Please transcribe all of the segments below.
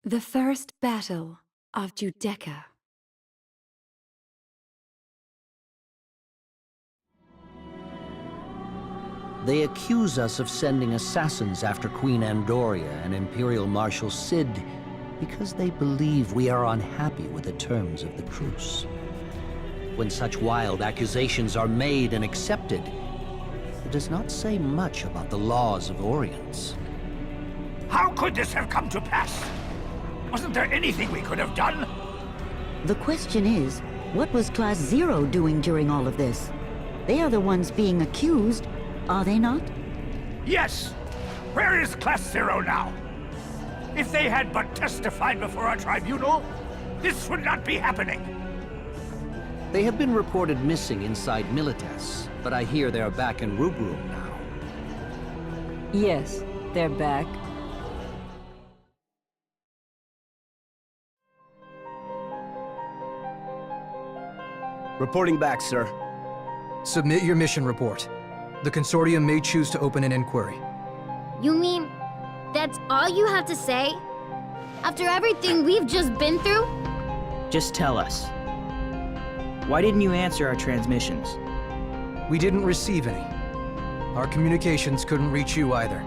The First Battle of Judeca. They accuse us of sending assassins after Queen Andoria and Imperial Marshal Cid because they believe we are unhappy with the terms of the truce. When such wild accusations are made and accepted, it does not say much about the laws of Orient. How could this have come to pass? Wasn't there anything we could have done? The question is, what was Class 0 doing during all of this? They are the ones being accused, are they not? Yes! Where is Class 0 now? If they had but testified before our tribunal, this would not be happening. They have been reported missing inside Milites, but I hear they are back in Rubrum now. Yes, they're back. Reporting back, sir. Submit your mission report. The Consortium may choose to open an inquiry. You mean that's all you have to say? After everything we've just been through? Just tell us. Why didn't you answer our transmissions? We didn't receive any. Our communications couldn't reach you either.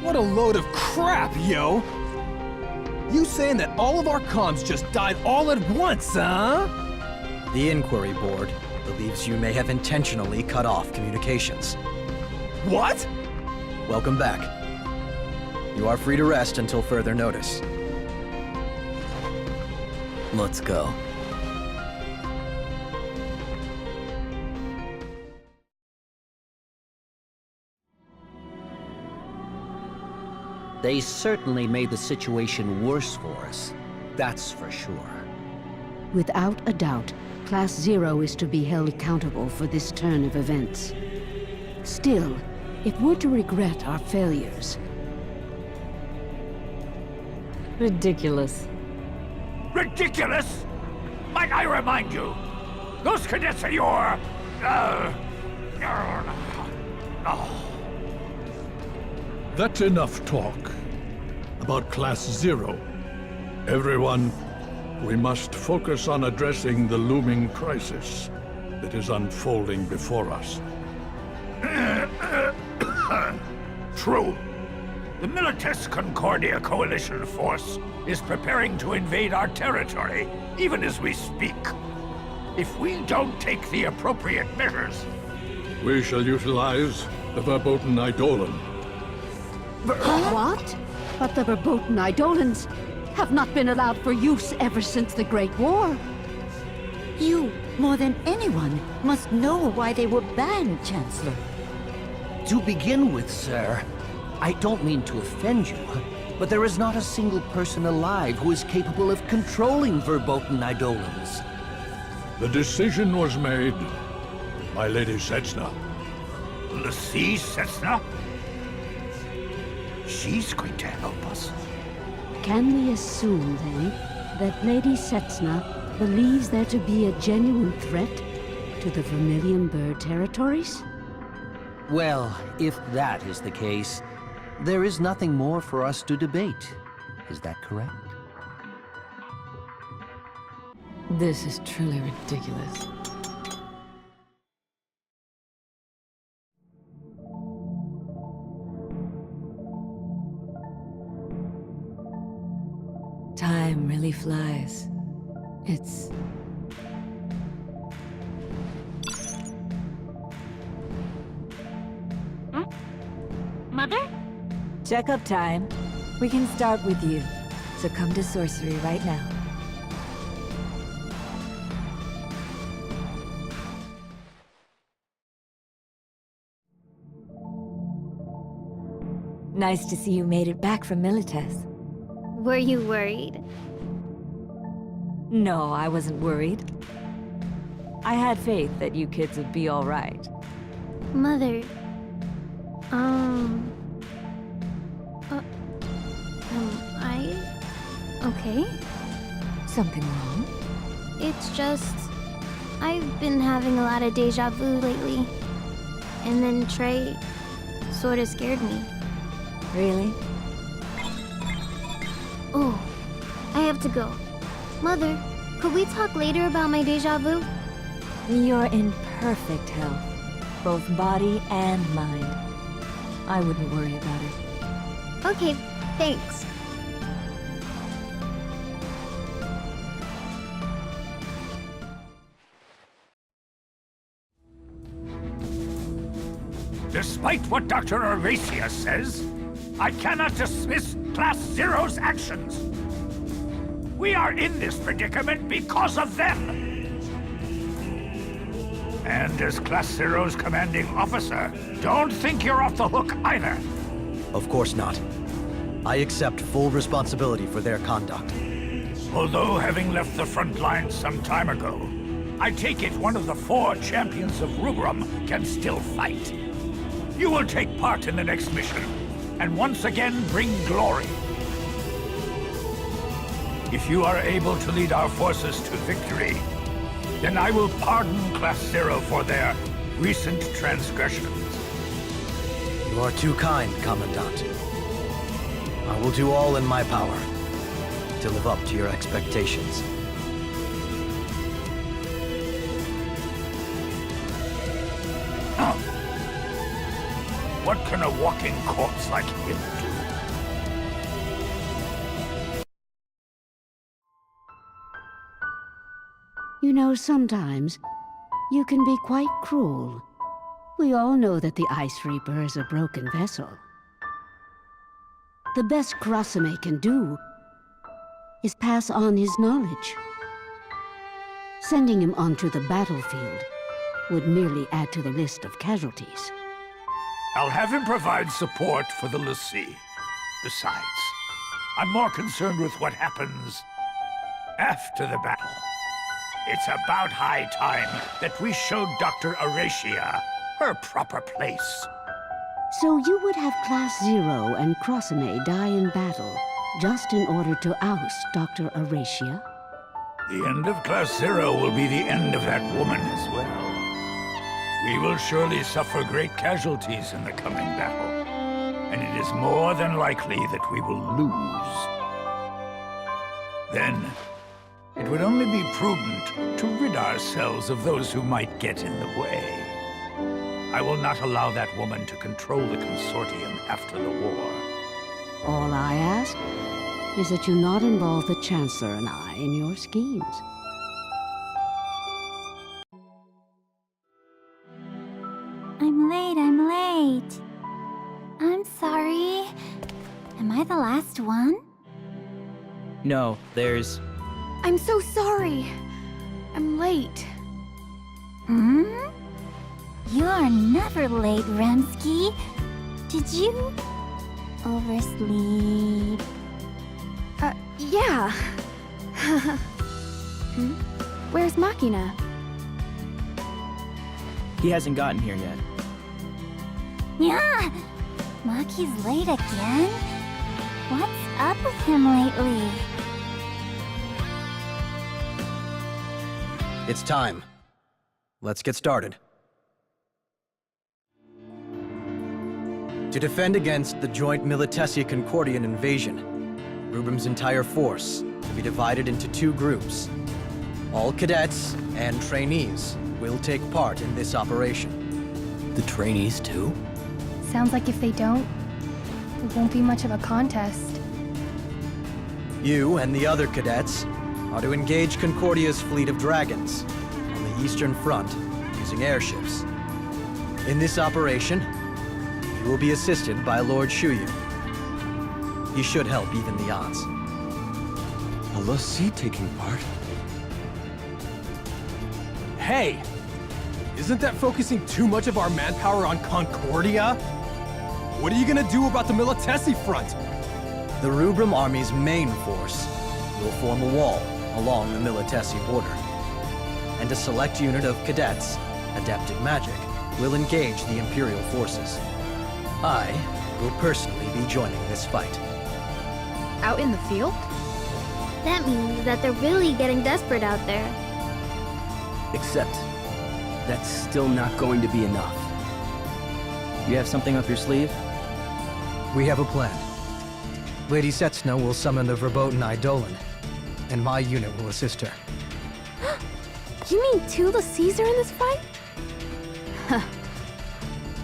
What a load of crap, yo! You saying that all of our comms just died all at once, huh? The Inquiry Board believes you may have intentionally cut off communications. What? Welcome back. You are free to rest until further notice. Let's go. They certainly made the situation worse for us, that's for sure. Without a doubt, Class 0 is to be held accountable for this turn of events. Still, if we're to regret our failures... Ridiculous. Ridiculous? Might I remind you, those cadets are your... That's enough talk about Class 0. Everyone, we must focus on addressing the looming crisis that is unfolding before us. True. The Milites Concordia Coalition force is preparing to invade our territory, even as we speak. If we don't take the appropriate measures... We shall utilize the Verboten Eidolon. What? But the Verboten Eidolons have not been allowed for use ever since the Great War. You, more than anyone, must know why they were banned, Chancellor. To begin with, sir, I don't mean to offend you, but there is not a single person alive who is capable of controlling Verboten Eidolons. The decision was made by Lady Setsna. Lady Setsna? She's going to help us. Can we assume, then, that Lady Setsna believes there to be a genuine threat to the Vermilion Bird territories? Well, if that is the case, there is nothing more for us to debate. Is that correct? This is truly ridiculous. Time really flies. It's... Mother? Checkup time. We can start with you. So come to sorcery right now. Nice to see you made it back from Milites. Were you worried? No, I wasn't worried. I had faith that you kids would be all right. Mother... I... okay? Something wrong? It's just... I've been having a lot of deja vu lately. And then Trey sorta scared me. Really? Oh, have to go. Mother, could we talk later about my deja vu? You're in perfect health, both body and mind. I wouldn't worry about it. Okay, thanks. Despite what Dr. Aracia says, I cannot dismiss Class Zero's actions. We are in this predicament because of them. And as Class Zero's commanding officer, don't think you're off the hook either. Of course not. I accept full responsibility for their conduct. Although having left the front lines some time ago, I take it one of the 4 champions of Rubrum can still fight. You will take part in the next mission, and once again bring glory. If you are able to lead our forces to victory, then I will pardon Class Zero for their recent transgressions. You are too kind, Commandant. I will do all in my power to live up to your expectations. What can a walking corpse like him do? You know, sometimes you can be quite cruel. We all know that the Ice Reaper is a broken vessel. The best Kurasame can do is pass on his knowledge. Sending him onto the battlefield would merely add to the list of casualties. I'll have him provide support for the l'Cie. Besides, I'm more concerned with what happens after the battle. It's about high time that we showed Dr. Aracia her proper place. So you would have Class Zero and Kurasame die in battle just in order to oust Dr. Aracia? The end of Class Zero will be the end of that woman as well. We will surely suffer great casualties in the coming battle, and it is more than likely that we will lose. Then, it would only be prudent to rid ourselves of those who might get in the way. I will not allow that woman to control the Consortium after the war. All I ask is that you not involve the Chancellor and I in your schemes. I'm late. I'm sorry. Am I the last one? No, there's... I'm so sorry. I'm late. Hmm? You're never late, Remsky. Did you oversleep? Yeah. Where's Machina? He hasn't gotten here yet. Yeah! Maki's late again? What's up with him lately? It's time. Let's get started. To defend against the joint Militesi-Concordian invasion, Rubrum's entire force will be divided into 2 groups. All cadets and trainees will take part in this operation. The trainees too? Sounds like if they don't, it won't be much of a contest. You and the other cadets are to engage Concordia's fleet of dragons on the Eastern Front using airships. In this operation, you will be assisted by Lord Shuyu. He should help even the odds. A l'Cie taking part? Hey! Isn't that focusing too much of our manpower on Concordia? What are you gonna do about the Militesi front? The Rubrum Army's main force will form a wall along the Militesi border. And a select unit of cadets, adept at magic, will engage the Imperial forces. I will personally be joining this fight. Out in the field? That means that they're really getting desperate out there. Except, that's still not going to be enough. You have something up your sleeve? We have a plan. Lady Setsna will summon the verboten Eidolon, and my unit will assist her. You mean Tula Caesar in this fight?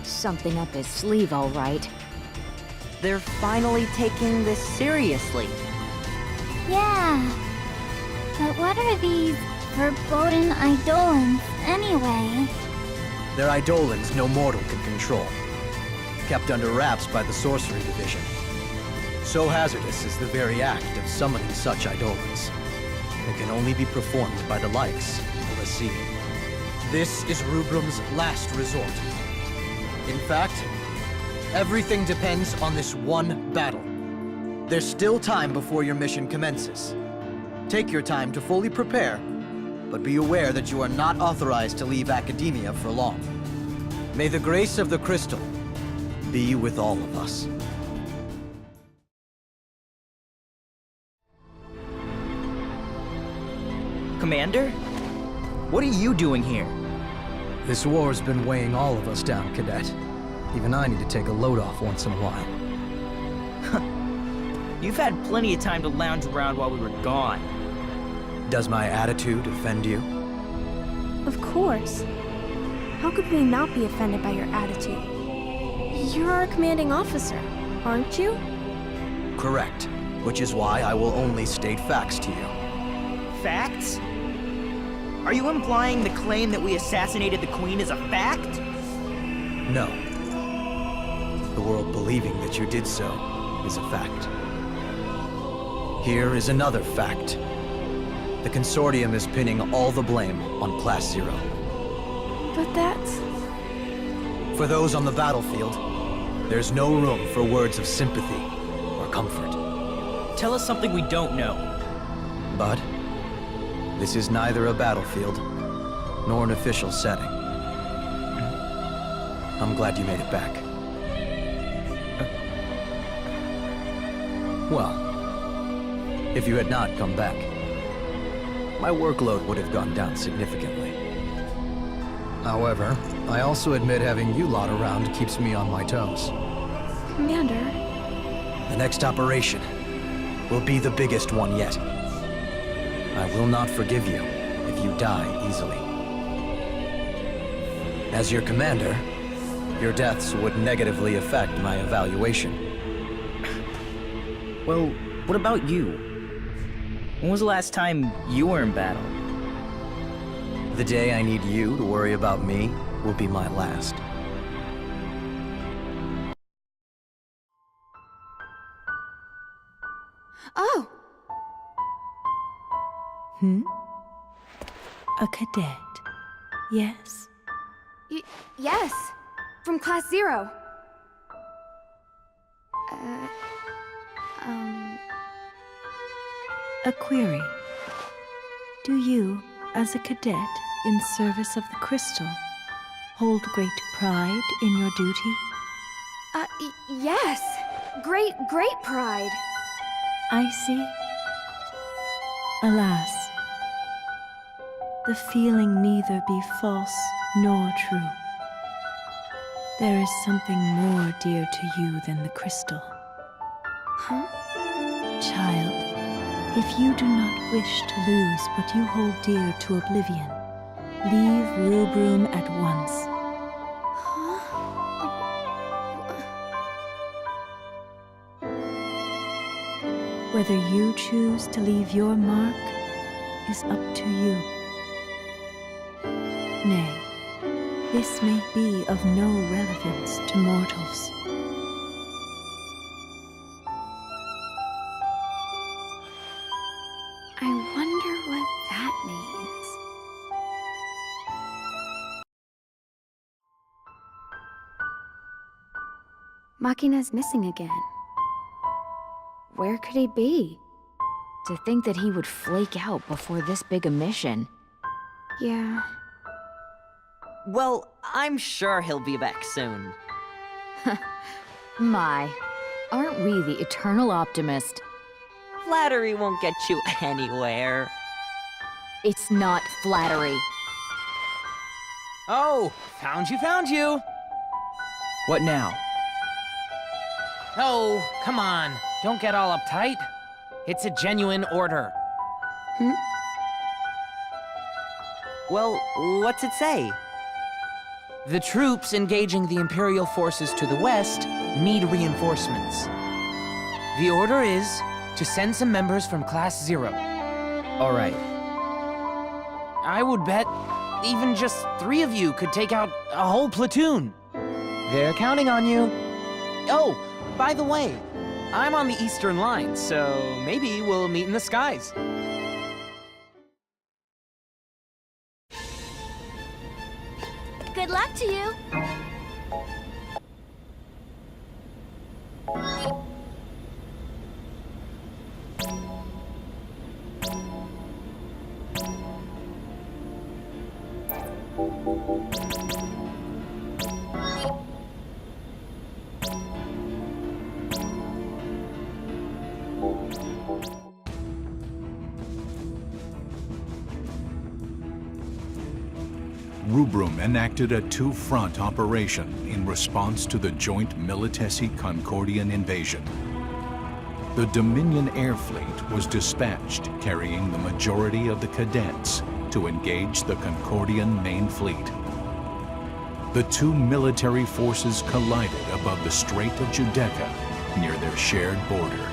Something up his sleeve, all right. They're finally taking this seriously. Yeah. But what are these verboten eidolons, anyway? They're eidolons no mortal can control, kept under wraps by the Sorcery Division. So hazardous is the very act of summoning such eidolons. It can only be performed by the likes of a sea. This is Rubrum's last resort. In fact, everything depends on this one battle. There's still time before your mission commences. Take your time to fully prepare, but be aware that you are not authorized to leave academia for long. May the grace of the crystal be with all of us. Commander? What are you doing here? This war's been weighing all of us down, Cadet. Even I need to take a load off once in a while. You've had plenty of time to lounge around while we were gone. Does my attitude offend you? Of course. How could we not be offended by your attitude? You're our commanding officer, aren't you? Correct. Which is why I will only state facts to you. Facts? Are you implying the claim that we assassinated the Queen is a fact? No. The world believing that you did so is a fact. Here is another fact. The Consortium is pinning all the blame on Class 0. But that's... For those on the battlefield, there's no room for words of sympathy or comfort. Tell us something we don't know. Bud, this is neither a battlefield nor an official setting. I'm glad you made it back. Well, if you had not come back, my workload would have gone down significantly. However, I also admit having you lot around keeps me on my toes. Commander... The next operation will be the biggest one yet. I will not forgive you if you die easily. As your commander, your deaths would negatively affect my evaluation. Well, what about you? When was the last time you were in battle? The day I need you to worry about me will be my last. Oh! A cadet. Yes? Yes! From Class 0. A query. Do you, as a cadet in service of the crystal, hold great pride in your duty? Yes! Great pride! I see. Alas, the feeling neither be false nor true. There is something more dear to you than the crystal. Huh? Child, if you do not wish to lose what you hold dear to oblivion, leave Rubrum at once. Whether you choose to leave your mark is up to you. Nay, this may be of no relevance to mortals. I wonder what that means. Machina's missing again. Where could he be? To think that he would flake out before this big a mission. Yeah. Well, I'm sure he'll be back soon. My, aren't we the eternal optimist? Flattery won't get you anywhere. It's not flattery. Oh, found you! What now? Oh, come on. Don't get all uptight. It's a genuine order. Well, what's it say? The troops engaging the Imperial forces to the west need reinforcements. The order is to send some members from Class 0. All right. I would bet even just 3 of you could take out a whole platoon. They're counting on you. Oh, by the way, I'm on the Eastern Line, so maybe we'll meet in the skies. Good luck to you. Rubrum enacted a two-front operation in response to the joint Militesi-Concordian invasion. The Dominion Air Fleet was dispatched carrying the majority of the cadets to engage the Concordian main fleet. The two military forces collided above the Strait of Giudecca near their shared border.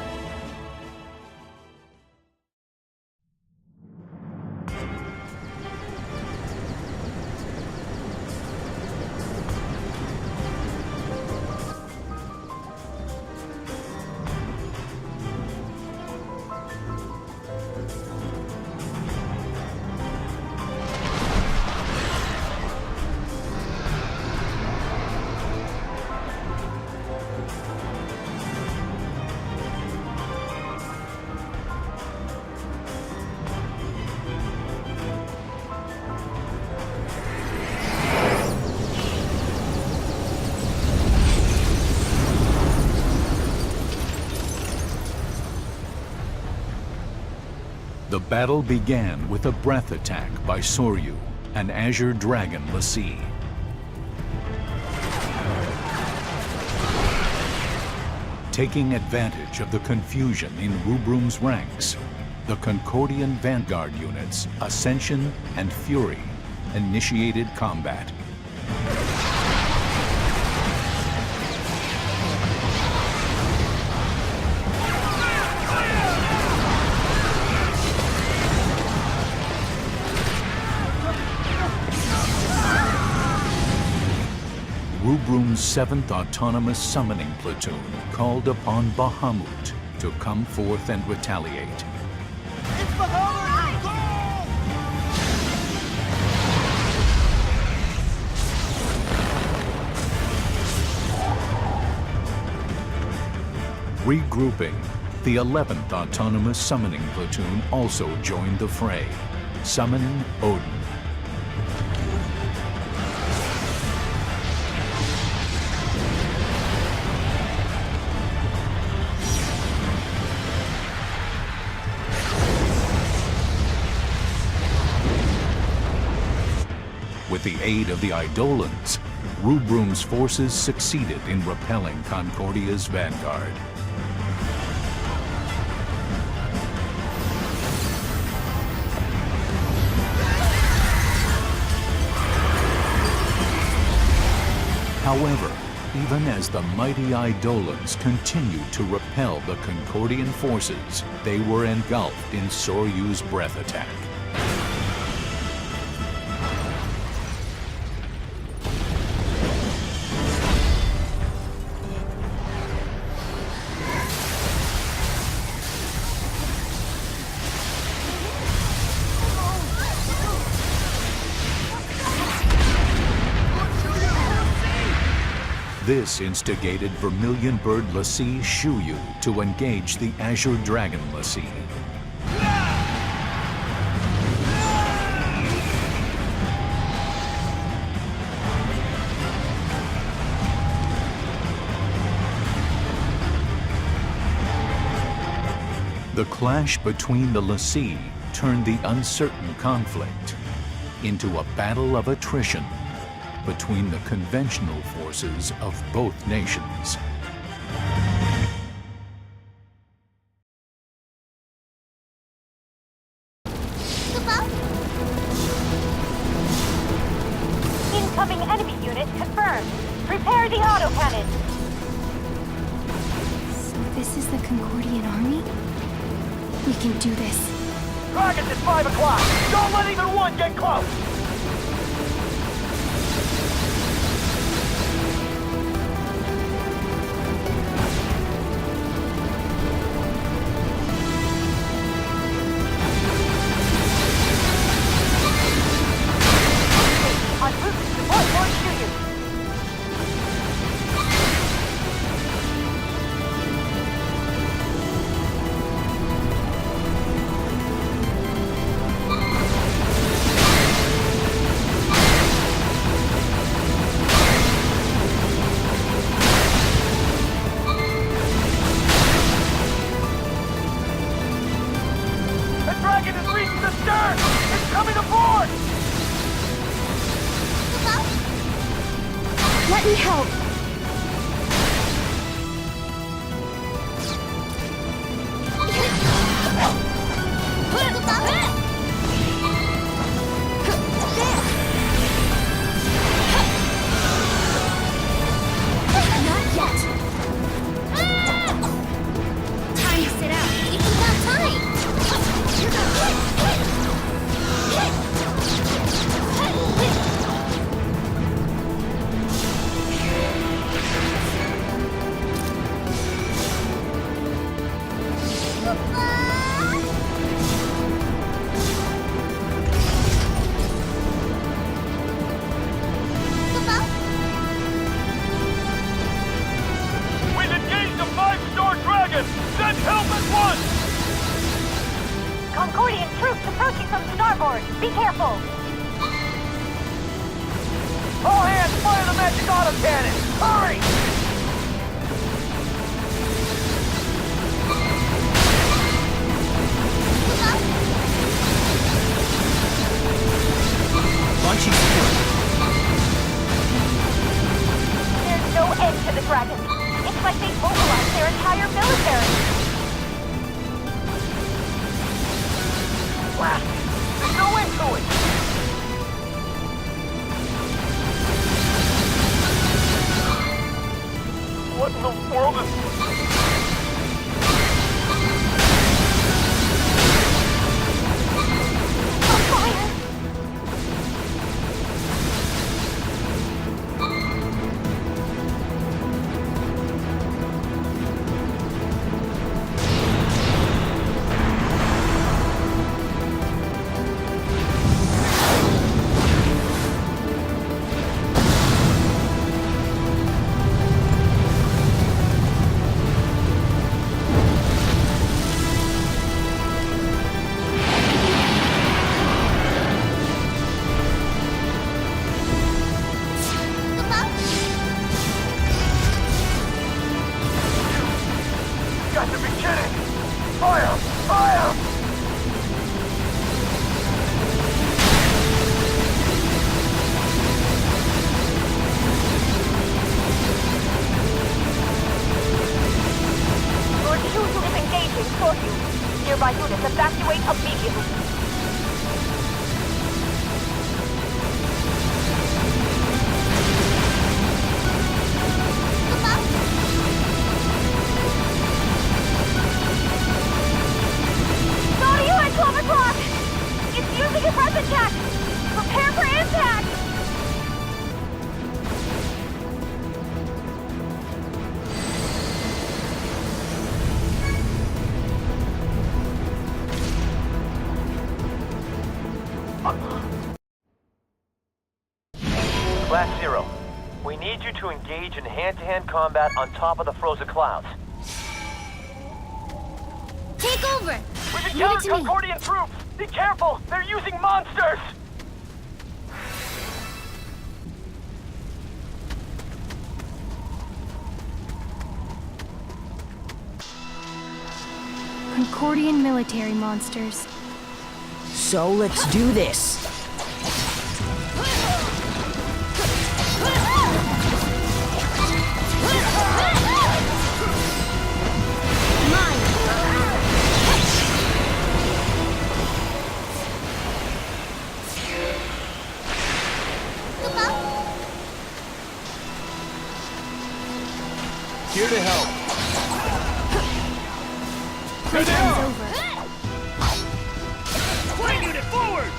The battle began with a breath attack by Soryu, an Azure Dragon lessee. Taking advantage of the confusion in Rubrum's ranks, the Concordian Vanguard units, Ascension and Fury, initiated combat. Rubrum's 7th Autonomous Summoning Platoon called upon Bahamut to come forth and retaliate. Regrouping, the 11th Autonomous Summoning Platoon also joined the fray, summoning Odin. With the aid of the Eidolons, Rubrum's forces succeeded in repelling Concordia's vanguard. However, even as the mighty Eidolons continued to repel the Concordian forces, they were engulfed in Soryu's breath attack. This instigated Vermilion Bird lessee Shuyu to engage the Azure Dragon lessee. The clash between the lessee turned the uncertain conflict into a battle of attrition between the conventional forces of both nations. Incoming enemy unit confirmed. Prepare the autocannon. So this is the Concordian army? We can do this. Dragons at 5 o'clock! Don't let either one get close! En route to support Lord Shuyu. The dragon is reaching the stern! It's coming aboard! Let me help. Not yet. Time to sit out. It's about time. We've engaged a 5-star dragon! Send help at once! Concordian troops approaching from starboard. Be careful. All hands, fire the magic autocannon! Hurry! Launching support. There's no end to the dragons. It's like they've mobilized their entire military. Blast! There's no end to it! What in the world is... Got to be kidding! Fire! Fire! Lord Shuyu is engaging Soryu. Nearby units evacuate immediately. Soryu at 12 o'clock! It's using a present attack! Prepare for impact! Class 0, we need you to engage in hand-to-hand combat on top of the frozen clouds. Take over! We've encountered Concordian troops! Be careful! They're using monsters! Concordian military monsters. So let's do this. Playtime's over. Flank unit forward!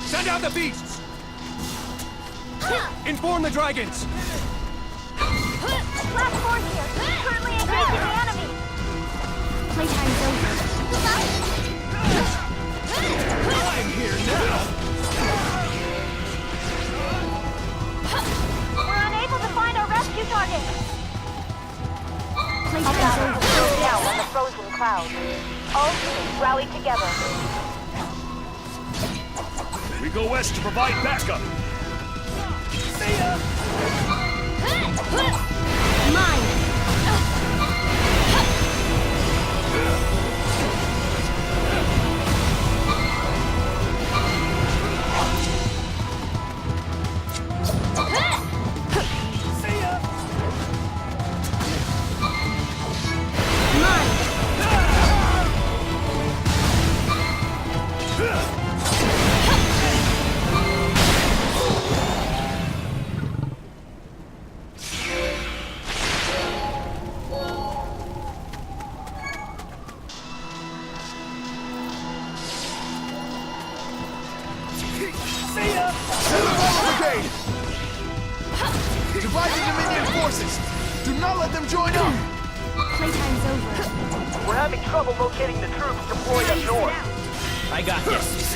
Send out the beasts! Inform the dragons! Last force here. Currently engaging the enemy. Playtime's over. I'm here now! We're unable to find our rescue target. Playtime's over. Still down on the frozen cloud. All units rally together. We go west to provide backup. See ya! Mine! See ya! Mine! See ya! Brigade! Divide the Dominion forces! Do not let them join up! Playtime's over. We're having trouble locating the troops deployed up north. I got this.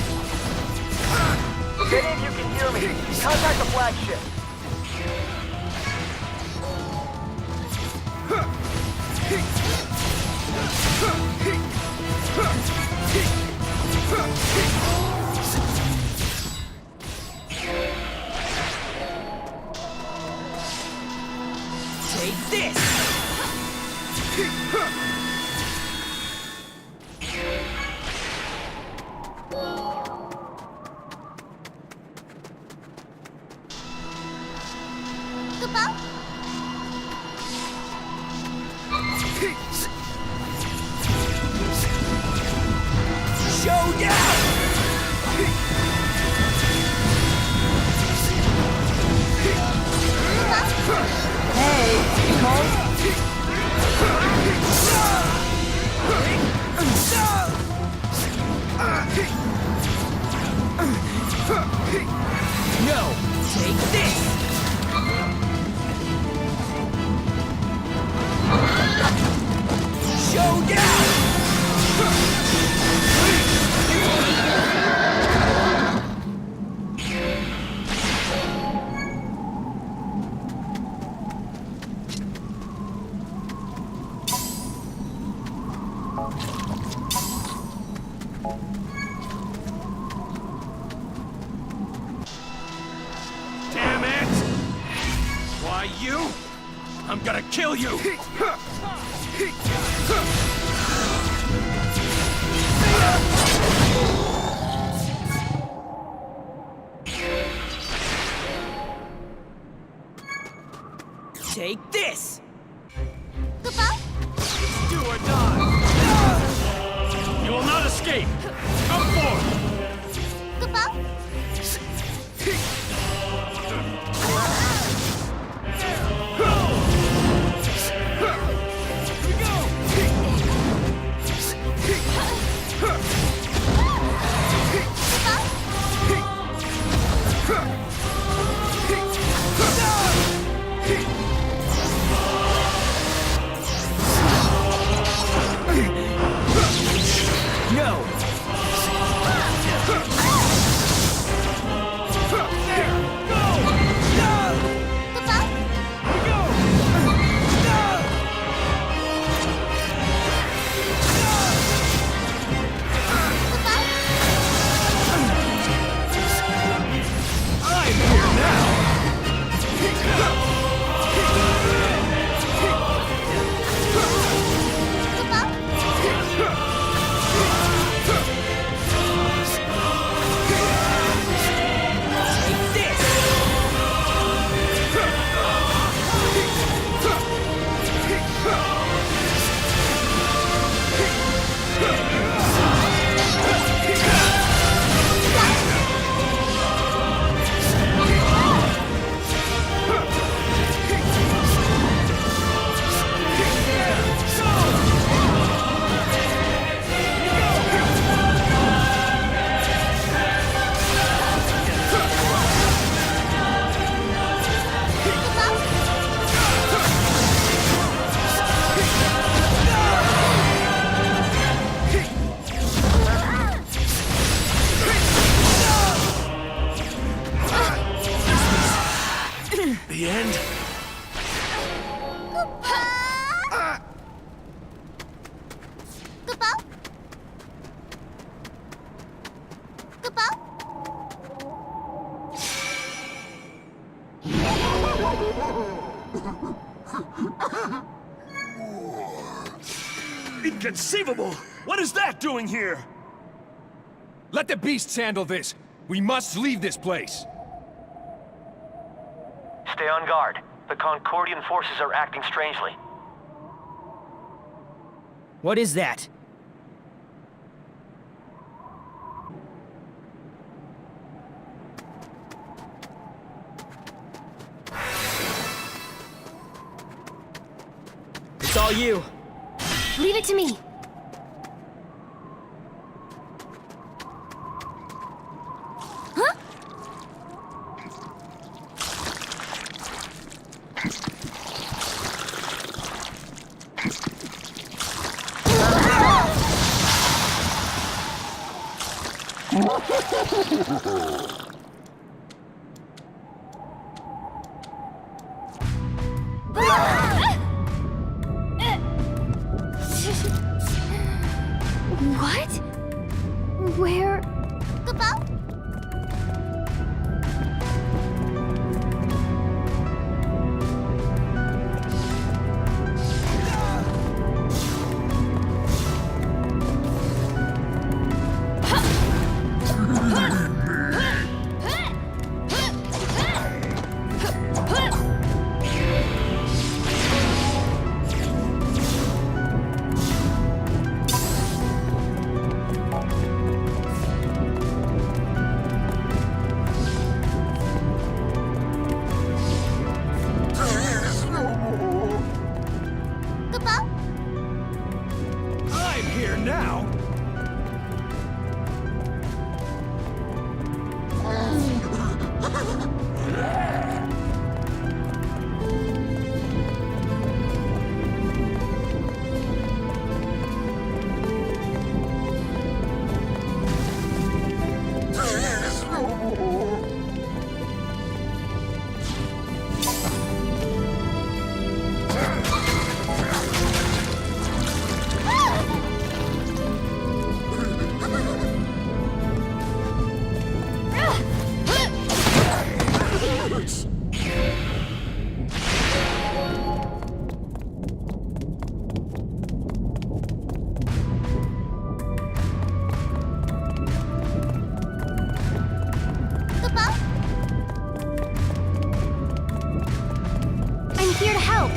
If any of you can hear me, contact the flagship. Take this! No! Take this! Damn it! Why you? I'm gonna kill you! Take this! Do or die! You will not escape! Come forth! No! Inconceivable! What is that doing here? Let the beasts handle this. We must leave this place. Stay on guard. The Concordian forces are acting strangely. What is that? It's all you. Leave it to me. Huh? What? Where? Goodbye. I'm here now. I'm here to help.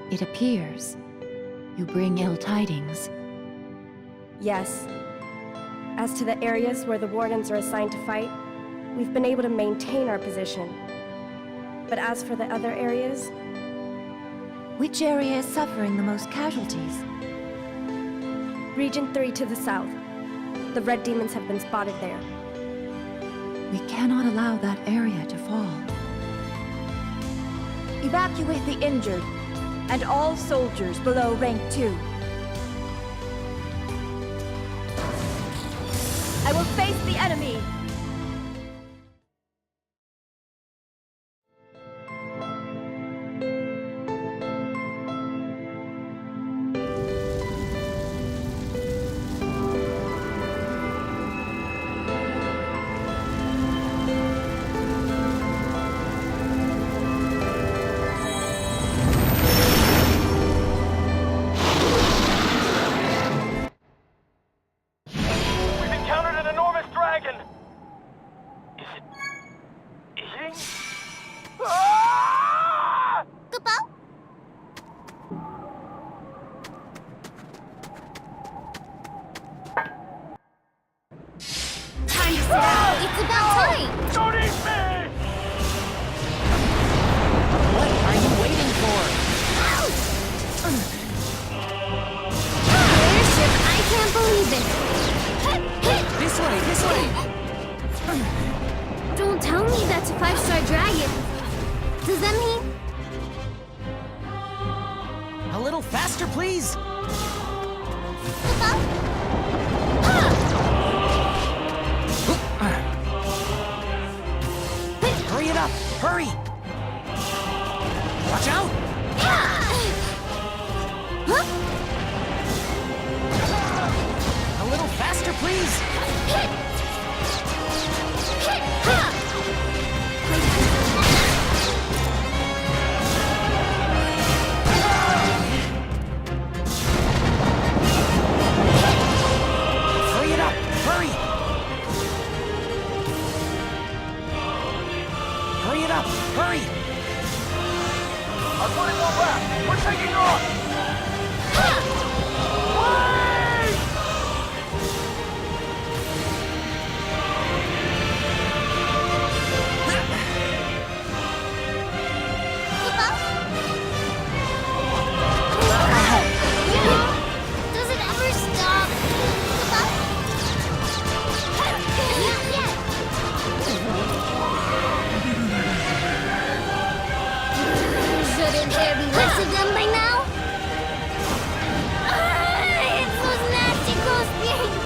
It appears you bring ill tidings. Yes. As to the areas where the Wardens are assigned to fight, we've been able to maintain our position. But as for the other areas... Which area is suffering the most casualties? Region 3 to the south. The Red Demons have been spotted there. cannot allow that area to fall. Evacuate the injured, and all soldiers below rank 2. I will face the enemy! It's about time! Don't eat me! What are you waiting for? Airship, I can't believe it! This way, this way! Don't tell me that's a 5-star dragon. Does that mean... A little faster, please! Hurry it up! Hurry! Watch out! A little faster, please! Hurry it up! Hurry! Hurry it up! Hurry! Our footing won't last! We're taking off! Does it ever stop? Shouldn't there be less of them by now? It's those nasty ghost things!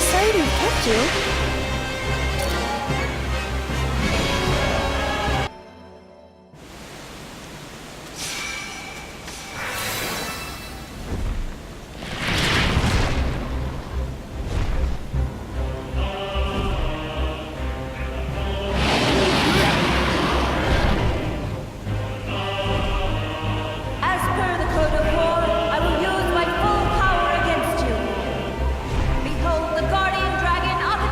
Sorry to have kept you. As per the code of war, I will use my full power against you. Behold the guardian dragon of the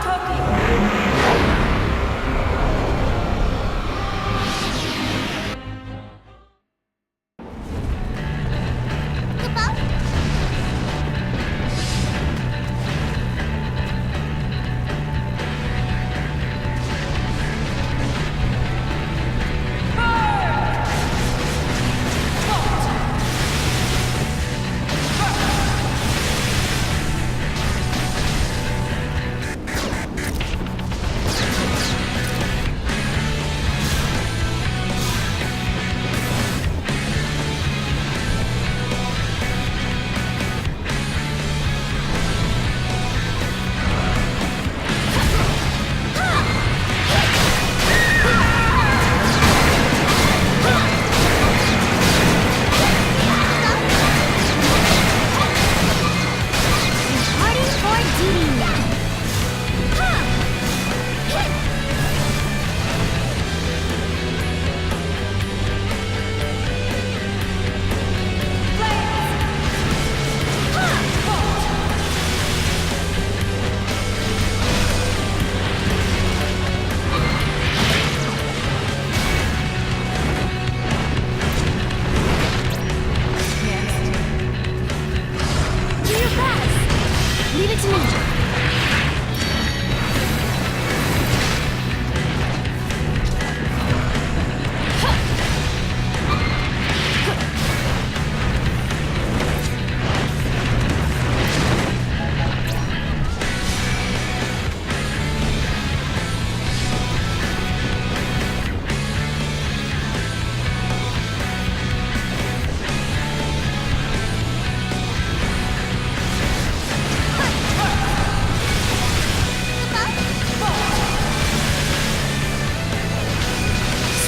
it to me!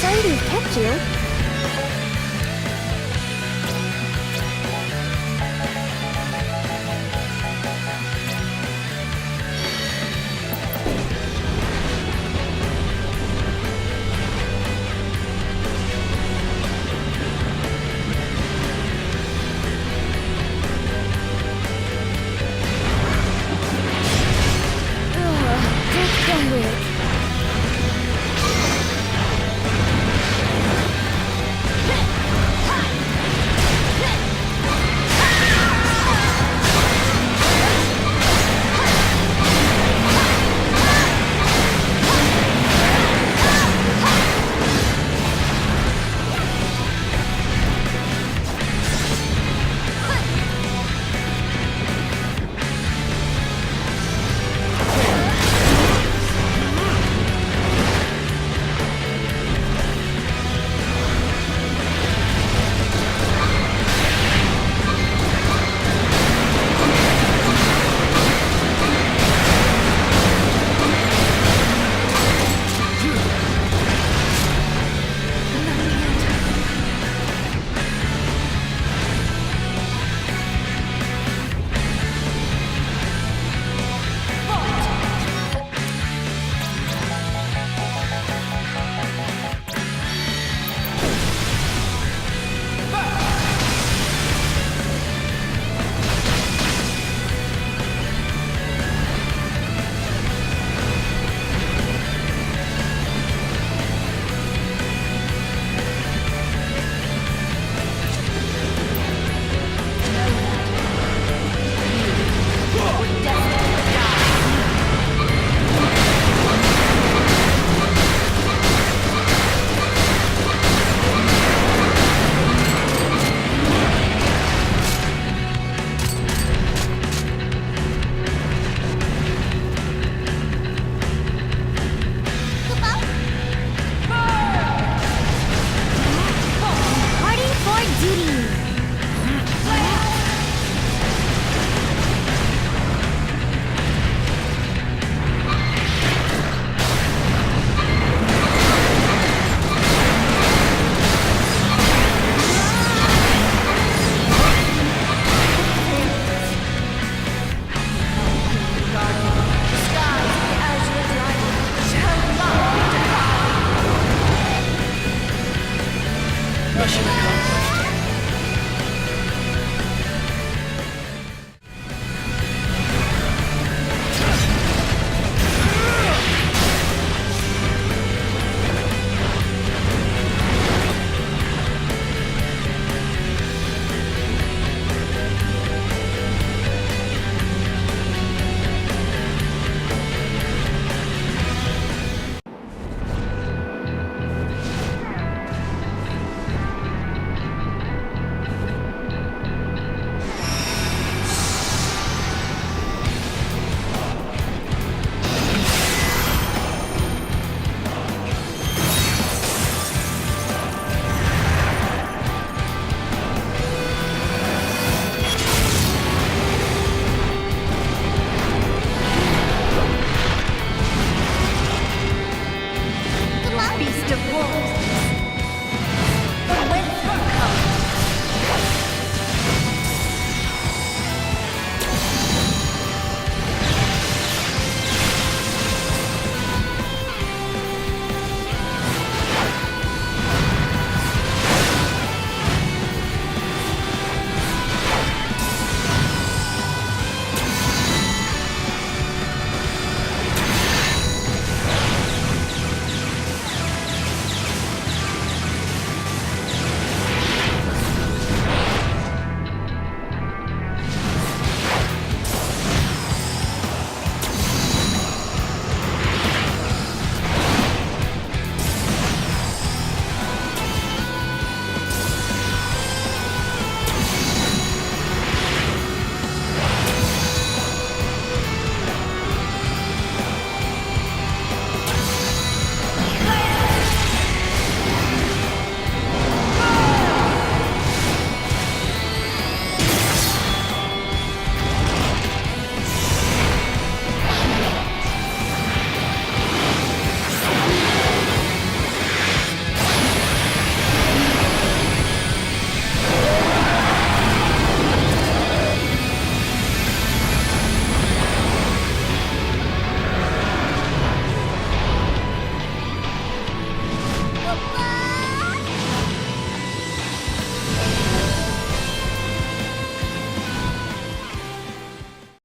Sorry to have kept you.